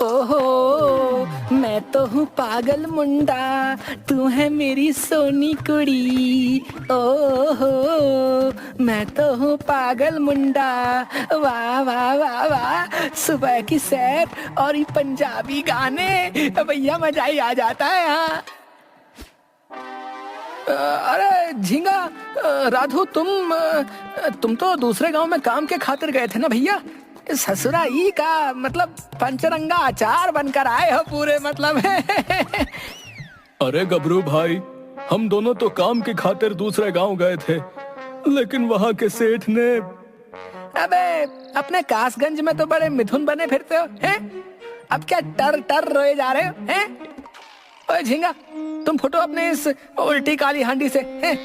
ओहो, मैं तो हूँ पागल मुंडा, तू है मेरी सोनी कुड़ी। ओहो, मैं तो हूँ पागल मुंडा। वाह वाह वाह वाह, सुबह की सैर और ये पंजाबी गाने, भैया मजा ही आ जाता है यहाँ। अरे झींगा, राधू, तुम तो दूसरे गांव में काम के खातिर गए थे ना भैया? ससुरा ई का मतलब पंचरंगा अचार बनकर आए हो पूरे, मतलब है। अरे गबरू भाई, हम दोनों तो काम की खातिर दूसरे गांव गए थे, लेकिन वहां के सेठ ने... अबे, अपने कासगंज में तो बड़े मिथुन बने फिरते हो, हैं? अब क्या टर टर रोए जा रहे हो, हैं? ओए झींगा, तुम फुटो अपने इस उल्टी काली हांडी से, हैं?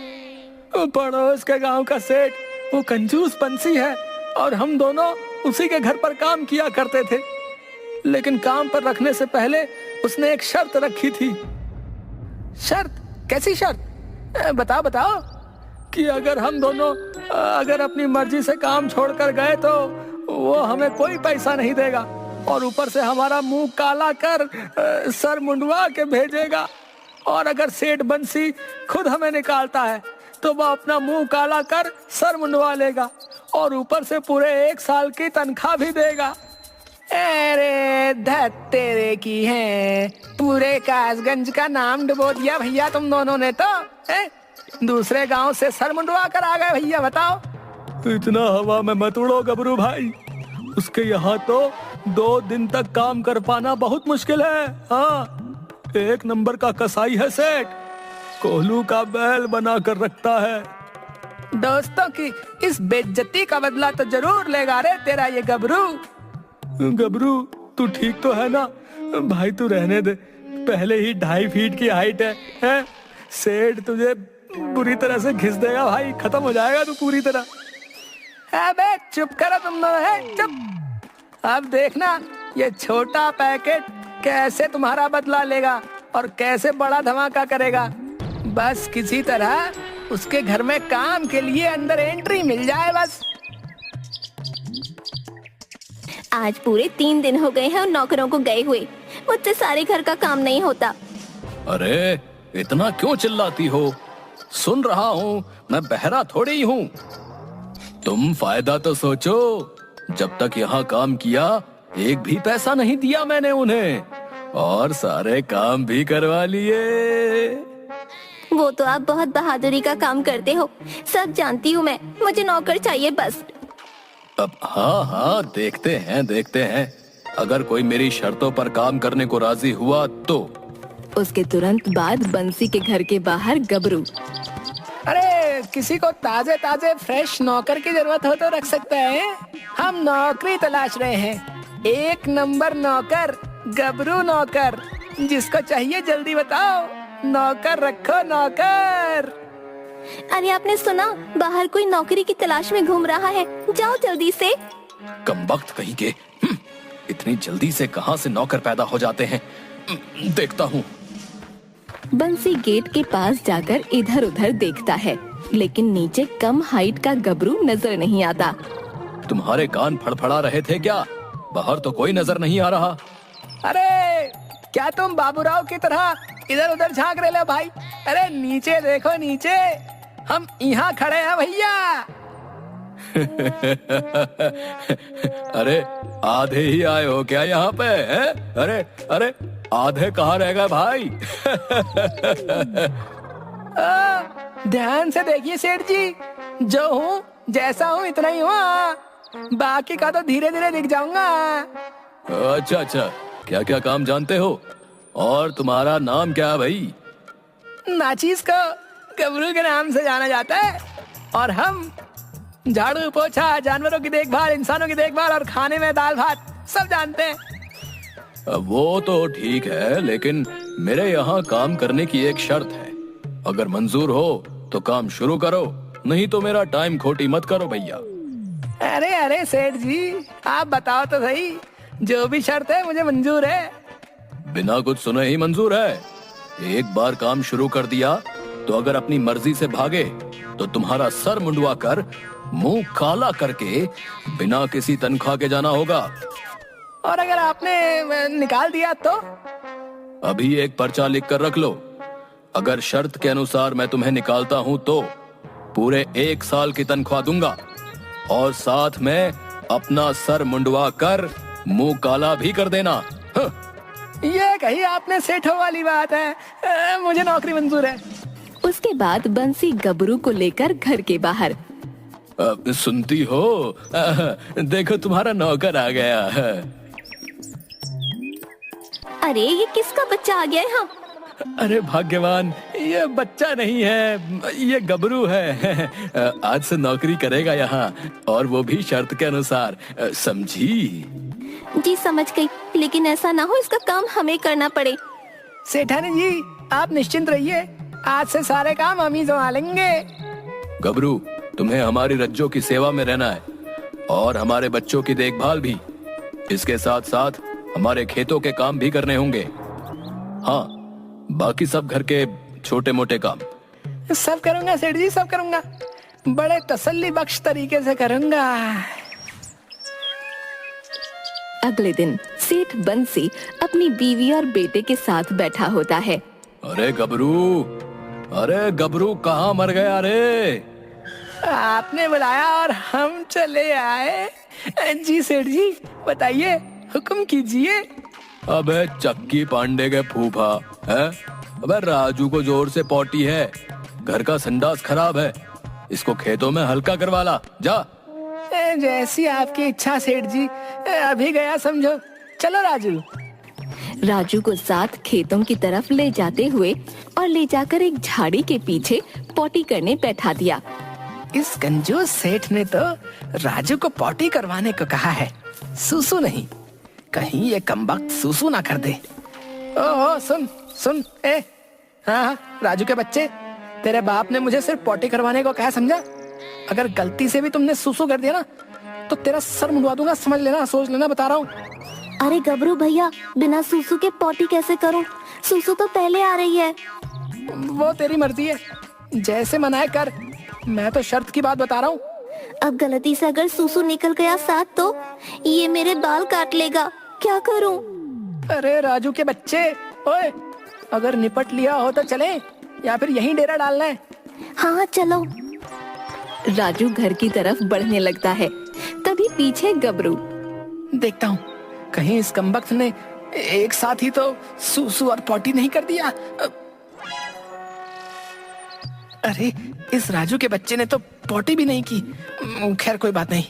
पड़ोस के गांव का सेठ वो कंजूस पंछी है, और हम दोनों उसी के घर पर काम किया करते थे। लेकिन काम पर रखने से पहले उसने एक शर्त रखी थी। शर्त? कैसी शर्त? बताओ बताओ। कि अगर हम दोनों अगर अपनी मर्जी से काम छोड़कर गए तो वो हमें कोई पैसा नहीं देगा, और ऊपर से हमारा मुंह काला कर सर मुंडवा के भेजेगा। और अगर सेठ बंसी खुद हमें निकालता है तो वह अपना मुंह काला कर सर मुंडवा लेगा, और ऊपर से पूरे 1 साल की तनख्वाह भी देगा। अरे धत तेरे की है, पूरे कासगंज का नाम डुबो दिया भैया तुम दोनों ने तो, है? दूसरे गांव से सर मुंडवा कर आ गए भैया, बताओ। इतना हवा में मत उड़ो गबरू भाई, उसके यहाँ तो 2 दिन तक काम कर पाना बहुत मुश्किल है। हाँ, 1 नंबर का कसाई है सेठ, कोहलू का बैल बना कर रखता है। दोस्तों की इस बेइज्जती का बदला तो जरूर लेगा रे तेरा ये गबरू। गबरू, तू ठीक तो है ना? भाई तू रहने दे, पहले ही 2.5 फीट की हाइट है? सेठ तुझे बुरी तरह से घिस देगा भाई, खत्म हो जाएगा तू पूरी तरह। अबे चुप करो तुम लोग, है चुप। अब देखना ये छोटा पैकेट कैसे तुम्हारा बदला लेगा और कैसे बड़ा धमाका करेगा। बस किसी तरह उसके घर में काम के लिए अंदर एंट्री मिल जाए बस। आज पूरे 3 दिन हो गए हैं और नौकरों को गए हुए, मुझसे सारे घर का काम नहीं होता। अरे इतना क्यों चिल्लाती हो? सुन रहा हूँ, मैं बहरा थोड़ी हूँ। तुम फायदा तो सोचो, जब तक यहाँ काम किया 1 भी पैसा नहीं दिया मैंने उन्हें, और सारे काम भी करवा लिए। वो तो आप बहुत बहादुरी का काम करते हो, सब जानती हूँ मैं, मुझे नौकर चाहिए बस। अब हाँ, देखते हैं अगर कोई मेरी शर्तों पर काम करने को राजी हुआ तो। उसके तुरंत बाद बंसी के घर के बाहर गबरू। अरे किसी को ताजे ताजे फ्रेश नौकर की जरूरत हो तो रख सकते हैं, हम नौकरी तलाश रहे हैं। 1 नंबर नौकर, गबरू नौकर, जिसको चाहिए जल्दी बताओ। नौकर रखो, नौकर। अरे आपने सुना, बाहर कोई नौकरी की तलाश में घूम रहा है, जाओ जल्दी से। कमबख्त कहीं के, इतनी जल्दी से कहां से नौकर पैदा हो जाते हैं, देखता हूँ। बंसी गेट के पास जाकर इधर उधर देखता है, लेकिन नीचे कम हाइट का गबरू नजर नहीं आता। तुम्हारे कान फड़फड़ा रहे थे क्या? बाहर तो कोई नजर नहीं आ रहा। अरे क्या तुम बाबूराव की तरह इधर उधर झांक रहे हो भाई? अरे नीचे देखो, नीचे हम यहाँ खड़े हैं भैया। अरे आधे ही आए हो क्या यहाँ पे, है? अरे आधे कहाँ रह गए भाई? ध्यान से देखिए सेठ जी, जो हूँ जैसा हूँ इतना ही हूँ, बाकी का तो धीरे धीरे दिख जाऊंगा। अच्छा, क्या क्या काम जानते हो, और तुम्हारा नाम क्या है भाई? नाचीज को गबरू के नाम से जाना जाता है, और हम झाड़ू पोछा, जानवरों की देखभाल, इंसानों की देखभाल और खाने में दाल भात सब जानते हैं। वो तो ठीक है, लेकिन मेरे यहाँ काम करने की एक शर्त है। अगर मंजूर हो तो काम शुरू करो, नहीं तो मेरा टाइम खोटी मत करो भैया। अरे सेठ जी, आप बताओ तो सही, जो भी शर्त है मुझे मंजूर है। बिना कुछ सुने ही मंजूर है। एक बार काम शुरू कर दिया तो अगर अपनी मर्जी से भागे तो तुम्हारा सर मुंडवा कर, मुंह काला करके, बिना किसी तनख्वाह के जाना होगा। और अगर आपने निकाल दिया तो? अभी एक पर्चा लिख कर रख लो। अगर शर्त के अनुसार मैं तुम्हें निकालता हूँ तो पूरे 1 साल की तनख्वाह दूंगा और साथ में अपना सर मुंडवा कर मुंह काला भी कर देना। ये कही आपने सेठों वाली बात है। मुझे नौकरी मंजूर है। उसके बाद बंसी गबरू को लेकर घर के बाहर। सुनती हो? देखो तुम्हारा नौकर आ गया है। अरे ये किसका बच्चा आ गया है? हाँ। अरे भाग्यवान, ये बच्चा नहीं है, ये गबरू है। आज से नौकरी करेगा यहाँ, और वो भी शर्त के अनुसार। समझी? जी समझ गई, लेकिन ऐसा ना हो इसका काम हमें करना पड़े। सेठानी जी आप निश्चिंत रहिए, आज से सारे काम हम ही संभालेंगे। गबरू, तुम्हें हमारी रज्जो की सेवा में रहना है और हमारे बच्चों की देखभाल भी। इसके साथ साथ हमारे खेतों के काम भी करने होंगे। हाँ, बाकी सब घर के छोटे मोटे काम सब करूंगा सेठ जी, सब करूंगा। बड़े तसल्ली बख्श तरीके से करूंगा। अगले दिन सेठ बंसी अपनी बीवी और बेटे के साथ बैठा होता है। अरे गबरू कहाँ मर गया रे? आपने बुलाया और हम चले आए। जी सेठ जी बताइए, हुक्म कीजिए। अबे चक्की पांडे के फूफा है। अबे राजू को जोर से पोटी है, घर का संडास खराब है, इसको खेतों में हल्का करवा ला जा। जैसी आपकी इच्छा सेठ जी, अभी गया समझो। चलो राजू। राजू को साथ खेतों की तरफ ले जाते हुए और ले जाकर एक झाड़ी के पीछे पोटी करने बैठा दिया। इस कंजूस सेठ ने तो राजू को पोटी करवाने को कहा है, सुसु नहीं। कहीं ये कमबख्त सुसु ना कर दे। ओहो सुन सुन, हाँ राजू के बच्चे, तेरे बाप ने मुझे सिर्फ पोटी करवाने को कहा समझा? अगर गलती से भी तुमने सुसु कर दिया ना तो तेरा सर मुंडवा दूंगा, समझ लेना, सोच लेना, बता रहा हूँ। अरे गबरू भैया, बिना सुसु के पोटी कैसे करूं? सुसु तो पहले आ रही है। वो तेरी मर्जी है, जैसे मनाए कर। मैं तो शर्त की बात बता रहा हूँ। अब गलती से अगर सुसु निकल गया साथ तो ये मेरे बाल काट लेगा, क्या करूं? अरे राजू के बच्चे, ओए, अगर निपट लिया हो तो चले, या फिर यहीं डेरा डालना है? हाँ चलो। राजू घर की तरफ बढ़ने लगता है, तभी पीछे गबरू। देखता हूँ कहीं इस कमबख्त ने एक साथ ही तो सुसु और पोटी नहीं कर दिया। अरे इस राजू के बच्चे ने तो पोटी भी नहीं की। खैर कोई बात नहीं।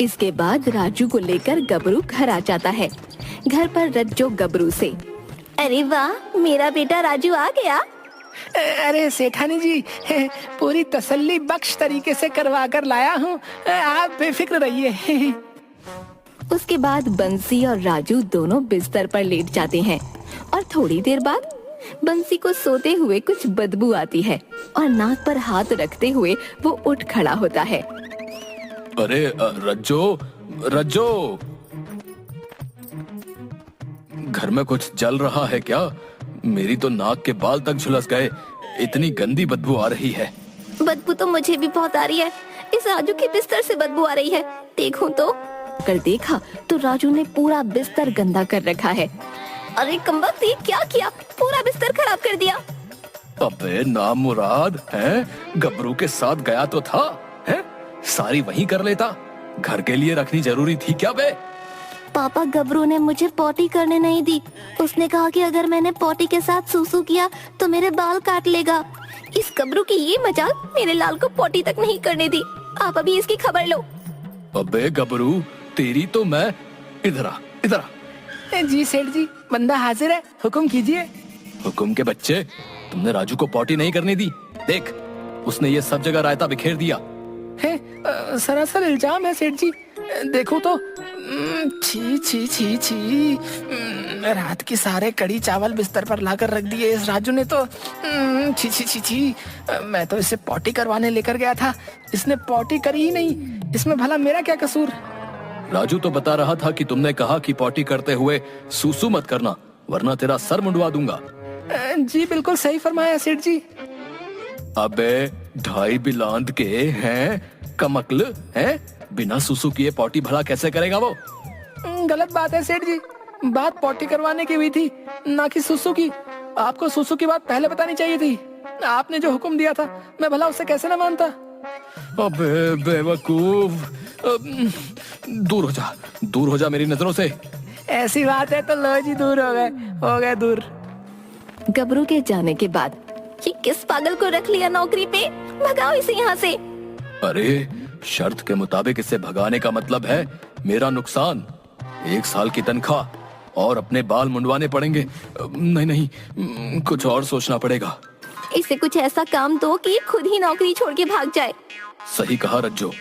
इसके बाद राजू को लेकर गबरू घर आ जाता है। घर पर रज्जो गबरू से, अरे वाह, मेरा बेटा राजू आ गया। अरे सेठानी जी, पूरी तसल्ली बख्श तरीके से करवा कर लाया हूँ, आप बेफिक्र रहिए। उसके बाद बंसी और राजू दोनों बिस्तर पर लेट जाते हैं और थोड़ी देर बाद बंसी को सोते हुए कुछ बदबू आती है और नाक पर हाथ रखते हुए वो उठ खड़ा होता है। अरे रज्जो, घर में कुछ जल रहा है क्या? मेरी तो नाक के बाल तक झुलस गए, इतनी गंदी बदबू आ रही है। बदबू तो मुझे भी बहुत आ रही है, इस राजू के बिस्तर से बदबू आ रही है। देखूं तो कर देखा तो राजू ने पूरा बिस्तर गंदा कर रखा है। अरे कमबख्त, ये क्या किया? पूरा बिस्तर खराब कर दिया। अबे नामुराद है, गबरू के साथ गया तो था, है? सारी वहीं कर लेता, घर के लिए रखनी जरूरी थी क्या बे? पापा, गबरू ने मुझे पोटी करने नहीं दी। उसने कहा कि अगर मैंने पोटी के साथ सुसु किया तो मेरे बाल काट लेगा। इस गबरू की ये मजाक मेरे लाल को पोटी तक नहीं करने दी। आप अभी इसकी खबर लो। अबे गबरू, तेरी तो मैं। इधर आ। जी सेठ जी, बंदा हाजिर है, हुक्म कीजिए। हुक्म के बच्चे, तुमने राजू को पोटी नहीं करने दी। देख, उसने ये सब जगह रायता बिखेर दिया है। सरासर इल्जाम है सेठ जी। देखो तो, छी छी छी छी, रात की सारे कड़ी चावल बिस्तर पर लाकर रख दिए इस राजू ने तो। छी छी छी छी, मैं तो इसे पोटी करवाने लेकर गया था, इसने पोटी करी ही नहीं। इसमें भला मेरा क्या कसूर? राजू तो बता रहा था कि तुमने कहा कि पोटी करते हुए सुसु मत करना, वरना तेरा सर मुंडवा दूंगा। जी बिल्कुल सही फरमाया सेठ जी। अबे 2.5 बिलांद के हैं, कमक्ल हैं, बिना सुसु किए पोटी भला कैसे करेगा वो? गलत बात है सेठ जी, बात पॉटी करवाने की हुई थी, ना कि सुसु की। आपको सुसु की बात पहले बतानी चाहिए थी। आपने जो हुक्म दिया था मैं भला उसे कैसे न मानता। अबे बेवकूफ, दूर हो जा मेरी नजरों से। ऐसी बात है तो लो जी, दूर हो गए दूर। गबरू के जाने के बाद ये किस पागल को रख लिया नौकरी पे, भगाओ इसे यहाँ से। अरे शर्त के मुताबिक इसे भगाने का मतलब है मेरा नुकसान, 1 साल की तनख्वाह और अपने बाल मुंडवाने पड़ेंगे। नहीं, कुछ और सोचना पड़ेगा। इसे कुछ ऐसा काम दो कि खुद ही नौकरी छोड़ के भाग जाए। सही कहा रज्जो,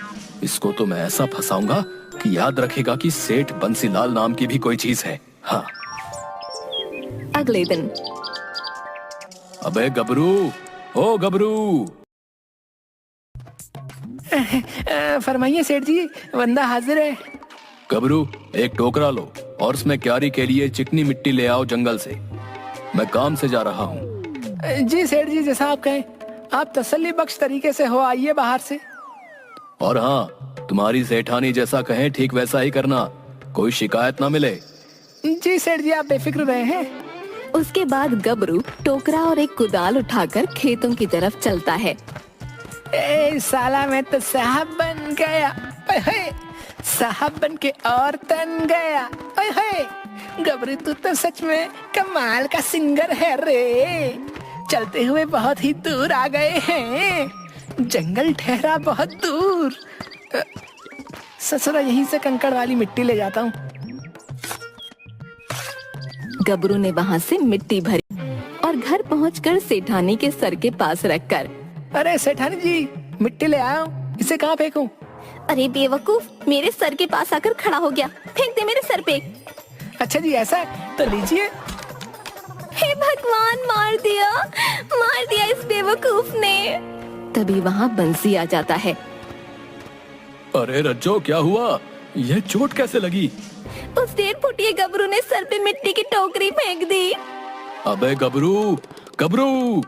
इसको तो मैं ऐसा फंसाऊंगा कि याद रखेगा कि सेठ बंसीलाल नाम की भी कोई चीज है। हाँ। अगले दिन। अबे गबरू, ओ गबरू। फरमाइए सेठ जी, बंदा हाजिर है। गबरू, एक टोकरा लो और उसमें क्यारी के लिए चिकनी मिट्टी ले आओ जंगल से। मैं काम से जा रहा हूँ। जी सेठ जी, जैसा आप कहें। आप तसल्ली बख्श तरीके से हो, आइए बाहर से। और हाँ, तुम्हारी सेठानी जैसा कहें ठीक वैसा ही करना, कोई शिकायत ना मिले। जी सेठ जी, आप बेफिक्र रहे हैं। उसके बाद गबरू टोकरा और एक कुदाल उठाकर खेतों की तरफ चलता है। ए साला, मैं तो साहब बन गया। ओए होए, साहब बन के और तन गया। ओए होए, गबरू तू तो सच में कमाल का सिंगर है रे। चलते हुए बहुत ही दूर आ गए हैं, जंगल ठहरा बहुत दूर। ससुरा, यहीं से कंकड़ वाली मिट्टी ले जाता हूँ। गबरू ने वहाँ से मिट्टी भरी और घर पहुँचकर सेठानी के सर के पास रखकर, अरे सेठानी जी, मिट्टी ले आया हूँ, इसे कहाँ फेंकूं? अरे बेवकूफ, मेरे सर के पास आकर खड़ा हो गया, फेंक दे मेरे सर पे। अच्छा जी, ऐसा है तो लीजिए। हे भगवान, मार दिया इस बेवकूफ ने। तभी वहाँ बंसी आ जाता है। अरे रज्जो, क्या हुआ? यह चोट कैसे लगी? उस 1.5 फुटिए गबरू ने सर पे मिट्टी की टोकरी फेंक दी। अबे गबरू, गबरू।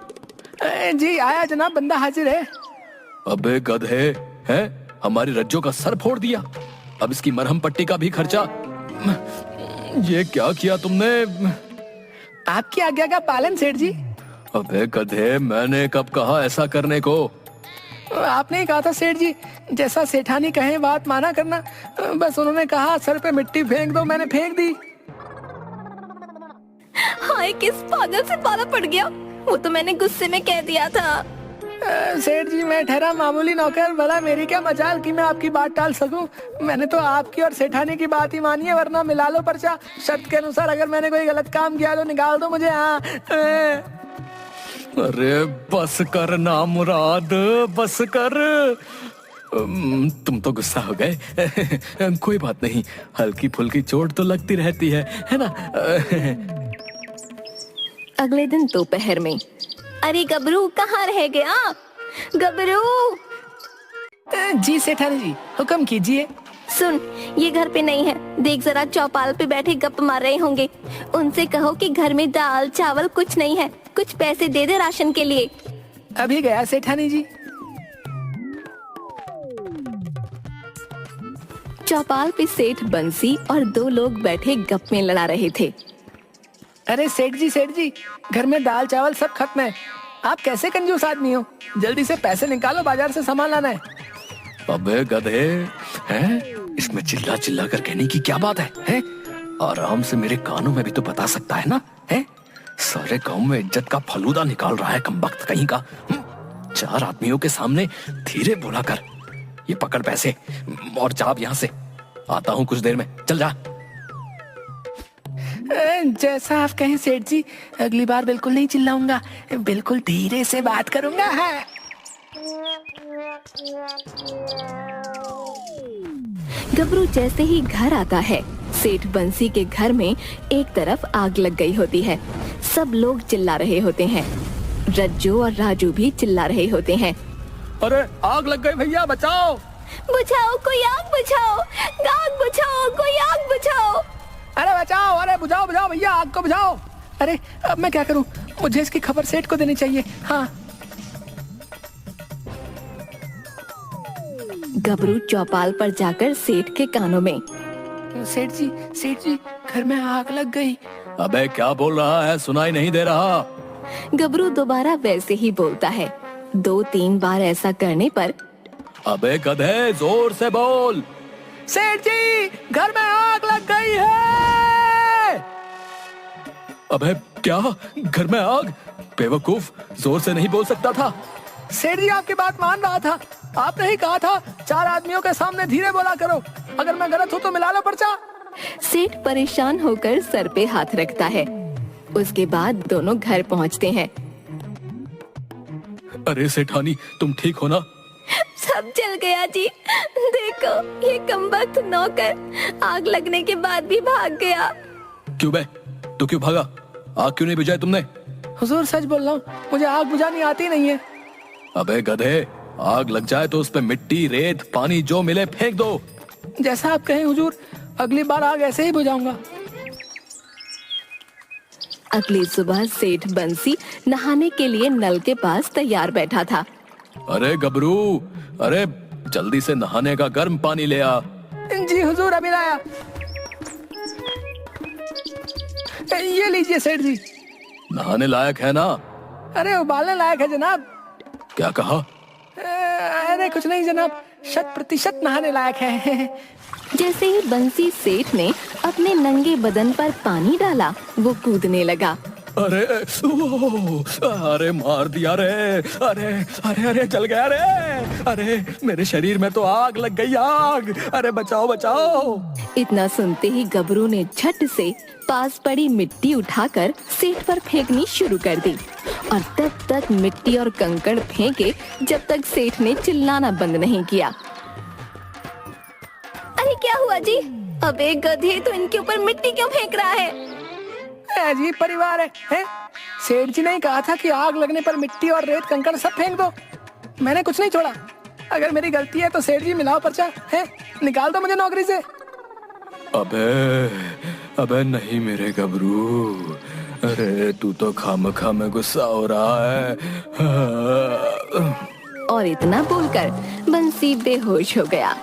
जी आया जनाब, बंदा हाजिर है। अबे गधे, हैं? हमारी रज्जो का सर फोड़ दिया, अब इसकी मरहम पट्टी का भी खर्चा। ये क्या किया तुमने? आपकी आज्ञा का पालन सेठ जी। अबे गधे, मैंने कब कहा ऐसा करने को? आपने ही कहा था सेठ जी, जैसा सेठानी कहे बात माना करना। बस उन्होंने कहा सर पे मिट्टी फेंक दो, मैंने फेंक दी। हाय, किस पागल से पाला पड़ गया, वो तो मैंने गुस्से में कह दिया था। सेठ जी, मैं ठहरा मामूली नौकर, भला मेरी क्या मजाल कि मैं आपकी बात टाल सकूं। मैंने तो आपकी और सेठानी की बात ही मानी है, वरना मिला लो पर्चा। शर्त के अनुसार अगर मैंने कोई गलत काम किया तो निकाल दो मुझे। हाँ। अरे बस कर ना मुराद, बस कर। तुम तो गुस्सा हो गए। कोई बात नहीं, हल्की फुल्की चोट तो लगती रहती है ना? अगले दिन दोपहर में। अरे गबरू, कहाँ रह गया? गबरू। जी सेठानी जी, हुक्म कीजिए। सुन, ये घर पे नहीं है, देख जरा चौपाल पे बैठे गप मार रहे होंगे। उनसे कहो कि घर में दाल चावल कुछ नहीं है, कुछ पैसे दे दे राशन के लिए। अभी गया सेठानी जी। चौपाल पे सेठ बंसी और 2 लोग बैठे गप में लड़ा रहे थे। अरे सेठ जी, घर में दाल चावल सब खत्म है। आप कैसे कंजूस आदमी हो, जल्दी से पैसे निकालो, बाजार से सामान लाना है। अबे गधे, हैं? इसमें चिल्ला चिल्ला कर कहने की क्या बात है, हैं? आराम से मेरे कानों में भी तो बता सकता है ना, हैं? सारे गांव में इज्जत का फलूदा निकाल रहा है कमबख्त कहीं का। 4 आदमियों के सामने धीरे बोला कर। ये पकड़ पैसे और जा यहाँ से, आता हूँ कुछ देर में, चल जा। जैसा आप कहें सेठ जी, अगली बार बिल्कुल नहीं चिल्लाऊंगा, बिल्कुल धीरे से बात करूंगा। हाँ। गबरू जैसे ही घर आता है, सेठ बंसी के घर में एक तरफ आग लग गई होती है। सब लोग चिल्ला रहे होते हैं। रज्जू और राजू भी चिल्ला रहे होते हैं। अरे आग लग गई भैया, बचाओ। बुझाओ, कोई आग बुझाओ, आग बुझाओ, कोई आग बुझाओ। अरे बचाओ, अरे बुझाओ भैया, आग को बुझाओ। अरे अब मैं क्या करूं, मुझे इसकी खबर सेठ को देनी चाहिए। हाँ। गबरू चौपाल पर जाकर सेठ के कानों में, सेठ जी घर में आग लग गई। अबे क्या बोल रहा है, सुनाई नहीं दे रहा। गबरू दोबारा वैसे ही बोलता है। 2-3 बार ऐसा करने पर अबे गधे, जोर से बोल। सेठ जी घर में आग लग गई है। अबे क्या, घर में आग? बेवकूफ, जोर से नहीं बोल सकता था। सेठ जी आपकी बात मान रहा था, आपने ही कहा था 4 आदमियों के सामने धीरे बोला करो, अगर मैं गलत हूँ तो मिला लो पर्चा। सेठ परेशान होकर सर पे हाथ रखता है। उसके बाद दोनों घर पहुंचते हैं। अरे सेठानी, तुम ठीक हो ना? सब जल गया जी। देखो ये कमबख्त नौकर आग लगने के बाद भी भाग गया। क्यों बे, तू क्यों भागा? आग क्यों नहीं बुझाई तुमने? हुजूर सच बोल रहा हूँ, मुझे आग बुझानी आती नहीं है। अबे गधे, आग लग जाए तो उस पे मिट्टी, रेत, पानी जो मिले फेंक दो। जैसा आप कहें हुजूर, अगली बार आग ऐसे ही बुझाऊंगा। अगली सुबह सेठ बंसी नहाने के लिए नल के पास तैयार बैठा था। अरे गबरू, अरे जल्दी से नहाने का गर्म पानी ले आ। जी हुजूर अभी लाया। ये लीजिए सेठ जी। नहाने लायक है ना? अरे उबालने लायक है जनाब। क्या कहा? अरे कुछ नहीं जनाब, 100% नहाने लायक है। जैसे ही बंसी सेठ ने अपने नंगे बदन पर पानी डाला, वो कूदने लगा। अरे अरे मार दिया रे, अरे अरे अरे जल गया रे, अरे मेरे शरीर में तो आग लग गई, आग, अरे बचाओ बचाओ। इतना सुनते ही गबरू ने झट से पास पड़ी मिट्टी उठाकर सेठ पर फेंकनी शुरू कर दी और तब तक मिट्टी और कंकड़ फेंके जब तक सेठ ने चिल्लाना बंद नहीं किया। अरे क्या हुआ जी? अबे गधे, तो इनके ऊपर मिट्टी क्यों फेंक रहा है? अजीब परिवार है? सेठ जी ने कहा था कि आग लगने पर मिट्टी और रेत कंकड़ सब फेंक दो, मैंने कुछ नहीं छोड़ा। अगर मेरी गलती है तो सेठ जी मिलाओ पर्चा, है निकाल दो मुझे नौकरी से। अबे नहीं मेरे गबरू, अरे तू तो खामखा में गुस्सा हो रहा है। और इतना बोलकर बंसी बेहोश हो गया।